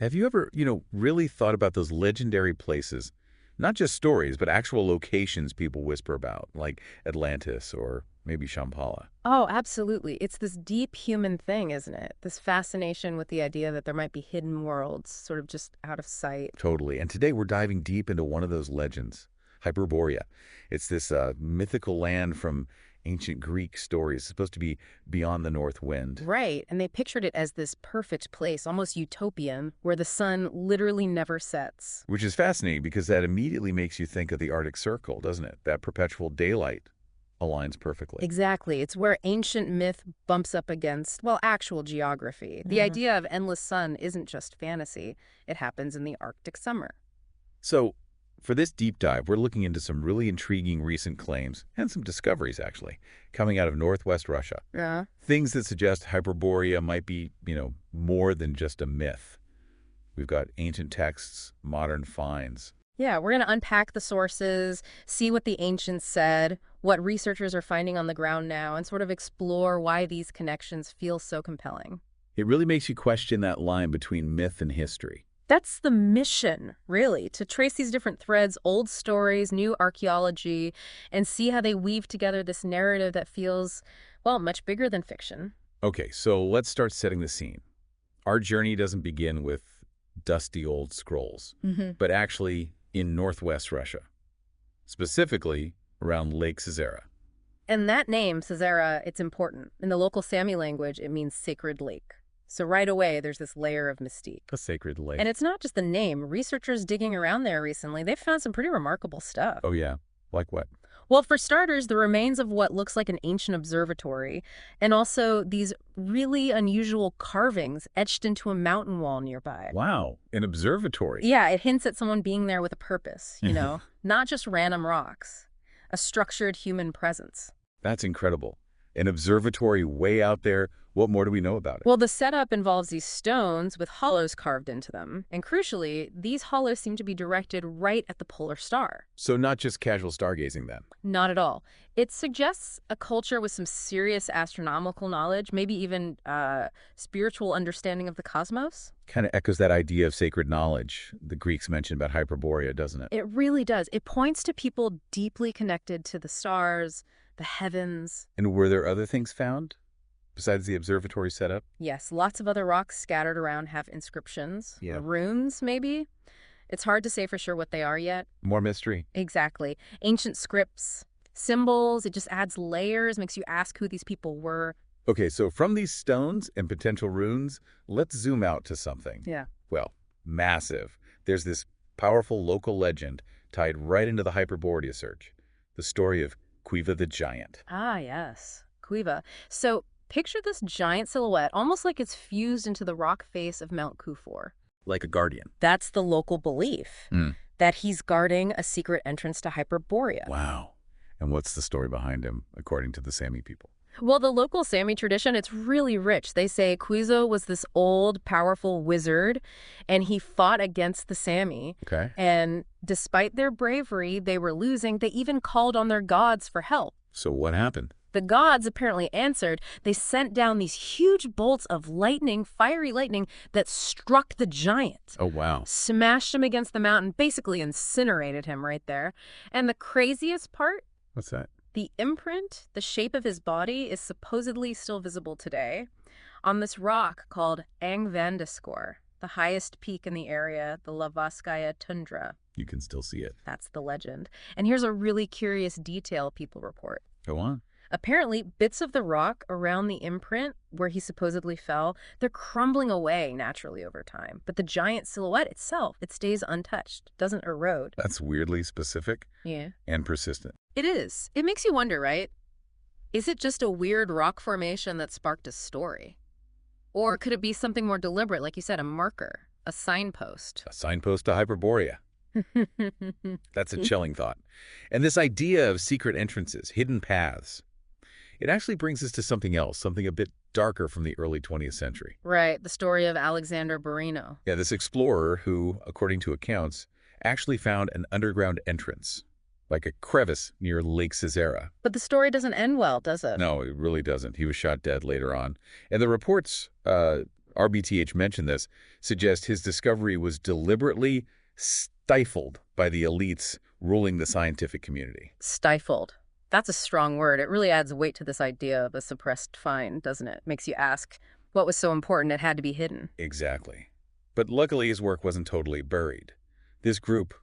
Have you ever, really thought about those legendary places? Not just stories, but actual locations people whisper about, like Atlantis or maybe Shambhala. Oh, absolutely. It's this deep human thing, isn't it? This fascination with the idea that there might be hidden worlds, sort of just out of sight. Totally. And today we're diving deep into one of those legends, Hyperborea. It's this mythical land from ancient Greek stories. It's supposed to be beyond the north wind, Right. And they pictured it as this perfect place, almost utopian, where the sun literally never sets. which is fascinating because that immediately makes you think of the Arctic Circle, doesn't it? That perpetual daylight aligns perfectly. Exactly. It's where ancient myth bumps up against, well, actual geography. The idea of endless sun isn't just fantasy. It happens in the Arctic summer. So, for this deep dive, we're looking into some really intriguing recent claims and some discoveries, actually, coming out of northwest Russia. Yeah. Things that suggest Hyperborea might be, more than just a myth. We've got ancient texts, modern finds. Yeah, we're going to unpack the sources, see what the ancients said, what researchers are finding on the ground now, and sort of explore why these connections feel so compelling. It really makes you question that line between myth and history. That's the mission, really, to trace these different threads, old stories, new archaeology, and see how they weave together this narrative that feels, well, much bigger than fiction. Okay, so let's start setting the scene. Our journey doesn't begin with dusty old scrolls, but actually in northwest Russia, specifically around Lake Caesarea. And that name, Caesarea, it's important. In the local Sami language, it means sacred lake. So right away, there's this layer of mystique. A sacred lake. And it's not just the name. Researchers digging around there recently, they've found some pretty remarkable stuff. Oh, yeah. Like what? Well, for starters, the remains of what looks like an ancient observatory, and also these really unusual carvings etched into a mountain wall nearby. Wow, an observatory. Yeah, it hints at someone being there with a purpose, not just random rocks, a structured human presence. That's incredible. An observatory way out there. What more do we know about it? Well, the setup involves these stones with hollows carved into them. And crucially, these hollows seem to be directed right at the polar star. So not just casual stargazing then. Not at all. It suggests a culture with some serious astronomical knowledge, maybe even spiritual understanding of the cosmos. Kind of echoes that idea of sacred knowledge the Greeks mentioned about Hyperborea, doesn't it? It really does. It points to people deeply connected to the stars, the heavens. And were there other things found besides the observatory setup? Yes, lots of other rocks scattered around have inscriptions, Yeah. runes maybe. It's hard to say for sure what they are yet. More mystery. Exactly. Ancient scripts, symbols, it just adds layers, makes you ask who these people were. Okay, so from these stones and potential runes, let's zoom out to something. Yeah. Well, massive. There's this powerful local legend tied right into the Hyperborea search. The story of Quiva the Giant. Ah, yes. Quiva. So picture this giant silhouette, almost like it's fused into the rock face of Mount Kufor. Like a guardian. That's the local belief, that he's guarding a secret entrance to Hyperborea. Wow. And what's the story behind him, according to the Sami people? Well, the local Sami tradition, it's really rich. They say Quizo was this old, powerful wizard, and he fought against the Sami. Okay. And despite their bravery, they were losing. They even called on their gods for help. So what happened? The gods apparently answered. They sent down these huge bolts of lightning, fiery lightning, that struck the giant. Oh, wow. Smashed him against the mountain, basically incinerated him right there. And the craziest part? What's that? The imprint, the shape of his body, is supposedly still visible today on this rock called Angvandiskor, the highest peak in the area, the Lavaskaya Tundra. You can still see it. That's the legend. And here's a really curious detail people report. Go on. Apparently, bits of the rock around the imprint where he supposedly fell, they're crumbling away naturally over time. But the giant silhouette itself, it stays untouched, doesn't erode. That's weirdly specific. Yeah. And persistent. It is. It makes you wonder, right? Is it just a weird rock formation that sparked a story? Or could it be something more deliberate, like you said, a marker, a signpost? A signpost to Hyperborea. That's a chilling thought. And this idea of secret entrances, hidden paths, it actually brings us to something else, something a bit darker from the early 20th century. Right, the story of Alexander Borino. Yeah, this explorer who, according to accounts, actually found an underground entrance, like a crevice near Lake Caesarea. But the story doesn't end well, does it? No, it really doesn't. He was shot dead later on. And the reports RBTH mentioned this, suggests his discovery was deliberately stifled by the elites ruling the scientific community. Stifled. That's a strong word. It really adds weight to this idea of a suppressed find, doesn't it? Makes you ask, what was so important it had to be hidden? Exactly. But luckily his work wasn't totally buried. This group,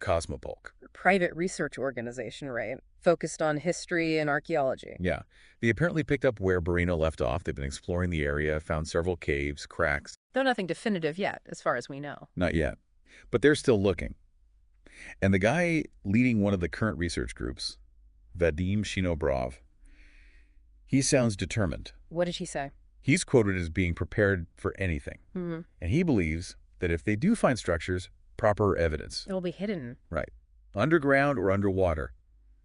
Cosmopolk. Private research organization, right? Focused on history and archaeology. Yeah. They apparently picked up where Barino left off. They've been exploring the area, found several caves, cracks. Though nothing definitive yet, as far as we know. Not yet. But they're still looking. And the guy leading one of the current research groups, Vadim Shinobrov, he sounds determined. What did he say? He's quoted as being prepared for anything. Hmm. And he believes that if they do find structures, proper evidence. It'll be hidden. Right. Underground or underwater.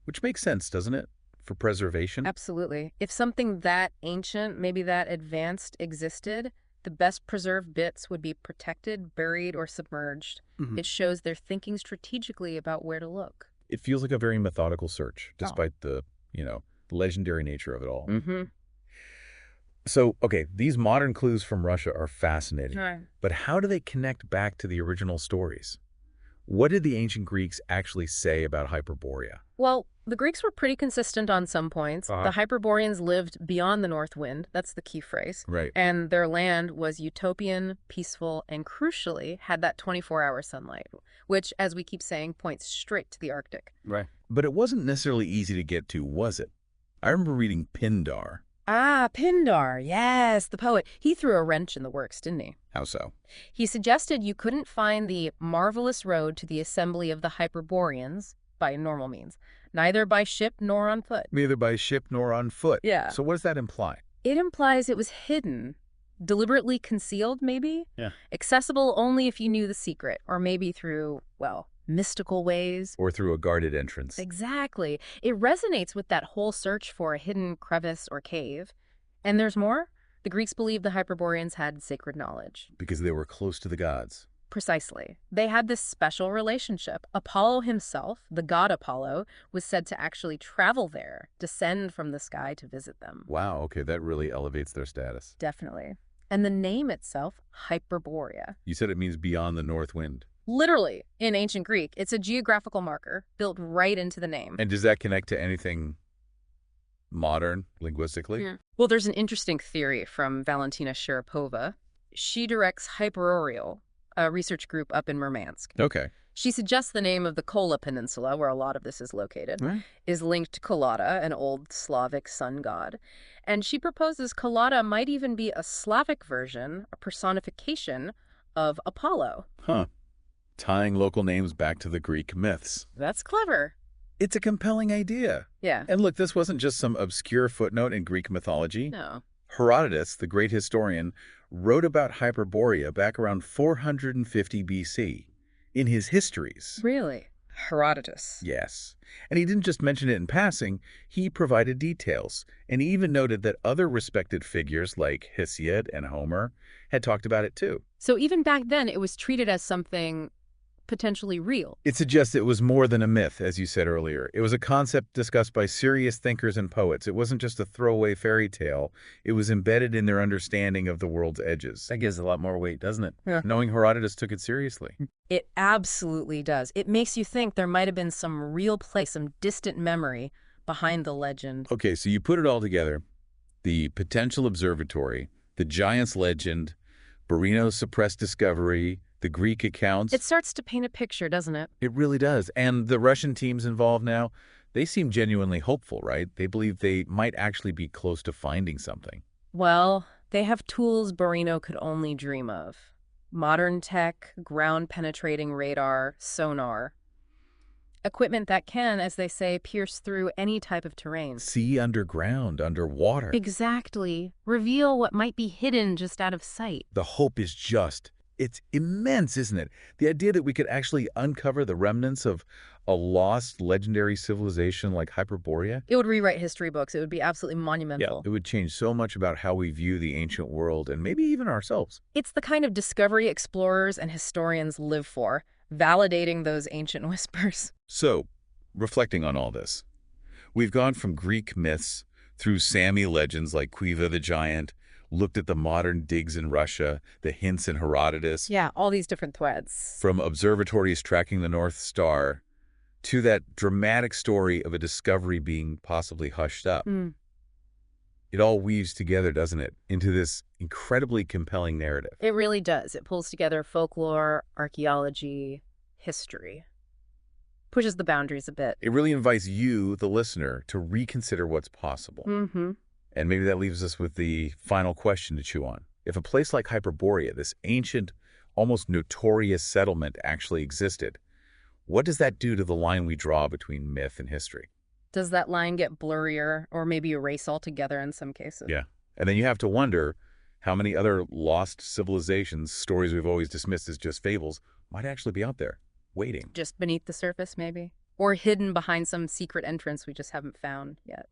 Which makes sense, doesn't it? For preservation. Absolutely. If something that ancient, maybe that advanced existed, the best preserved bits would be protected, buried, or submerged. Mhm. It shows they're thinking strategically about where to look. It feels like a very methodical search, despite the, legendary nature of it all. Mm-hmm. So, okay, these modern clues from Russia are fascinating. Right. But how do they connect back to the original stories? What did the ancient Greeks actually say about Hyperborea? Well, the Greeks were pretty consistent on some points. Uh-huh. The Hyperboreans lived beyond the north wind. That's the key phrase. Right. And their land was utopian, peaceful, and crucially had that 24-hour sunlight, which, as we keep saying, points straight to the Arctic. Right. But it wasn't necessarily easy to get to, was it? I remember reading Pindar. Ah, Pindar. Yes, the poet. He threw a wrench in the works, didn't he? How so? He suggested you couldn't find the marvelous road to the assembly of the Hyperboreans by normal means, neither by ship nor on foot. Neither by ship nor on foot. Yeah. So what does that imply? It implies it was hidden, deliberately concealed, maybe? Yeah. Accessible only if you knew the secret, or maybe through, well, mystical ways. Or through a guarded entrance. Exactly. It resonates with that whole search for a hidden crevice or cave. And there's more. The Greeks believed the Hyperboreans had sacred knowledge. Because they were close to the gods. Precisely. They had this special relationship. Apollo himself, the god Apollo, was said to actually travel there, descend from the sky to visit them. Wow, okay, that really elevates their status. Definitely. And the name itself, Hyperborea. You said it means beyond the north wind. Literally, in ancient Greek, it's a geographical marker built right into the name. And does that connect to anything modern, linguistically? Yeah. Well, there's an interesting theory from Valentina Sharapova. She directs Hyperoreal, a research group up in Murmansk. Okay. She suggests the name of the Kola Peninsula, where a lot of this is located, Right. is linked to Kolada, an old Slavic sun god. And she proposes Kolada might even be a Slavic version, a personification of Apollo. Huh. Tying local names back to the Greek myths. That's clever. It's a compelling idea. Yeah. And look, this wasn't just some obscure footnote in Greek mythology. No. Herodotus, the great historian, wrote about Hyperborea back around 450 BC in his histories. Really? Herodotus. Yes. And he didn't just mention it in passing, he provided details. And he even noted that other respected figures like Hesiod and Homer had talked about it too. So even back then, it was treated as something potentially real. It suggests it was more than a myth, as you said earlier. It was a concept discussed by serious thinkers and poets. It wasn't just a throwaway fairy tale. It was embedded in their understanding of the world's edges. That gives a lot more weight, doesn't it? Yeah. Knowing Herodotus took it seriously. It absolutely does. It makes you think there might have been some real place, some distant memory behind the legend. Okay, so you put it all together. The potential observatory, the giant's legend, Barino's suppressed discovery, the Greek accounts. It starts to paint a picture, doesn't it? It really does. And the Russian teams involved now, they seem genuinely hopeful, right? They believe they might actually be close to finding something. Well, they have tools Barino could only dream of. Modern tech, ground-penetrating radar, sonar. Equipment that can, as they say, pierce through any type of terrain. See underground, underwater. Exactly. Reveal what might be hidden just out of sight. The hope is just, it's immense, isn't it? The idea that we could actually uncover the remnants of a lost legendary civilization like Hyperborea. It would rewrite history books. It would be absolutely monumental. It would change so much about how we view the ancient world and maybe even ourselves. It's the kind of discovery explorers and historians live for, validating those ancient whispers. So, reflecting on all this, we've gone from Greek myths through Sami legends like Quiva the Giant, looked at the modern digs in Russia, the hints in Herodotus, Yeah, all these different threads. from observatories tracking the North Star to that dramatic story of a discovery being possibly hushed up. Mm. It all weaves together, doesn't it, into this incredibly compelling narrative. It really does. It pulls together folklore, archaeology, history. Pushes the boundaries a bit. It really invites you, the listener, to reconsider what's possible. Mm-hmm. And maybe that leaves us with the final question to chew on. If a place like Hyperborea, this ancient, almost notorious settlement, actually existed, what does that do to the line we draw between myth and history? Does that line get blurrier or maybe erase altogether in some cases? Yeah. And then you have to wonder how many other lost civilizations, stories we've always dismissed as just fables, might actually be out there, waiting. Just beneath the surface, maybe? Or hidden behind some secret entrance we just haven't found yet.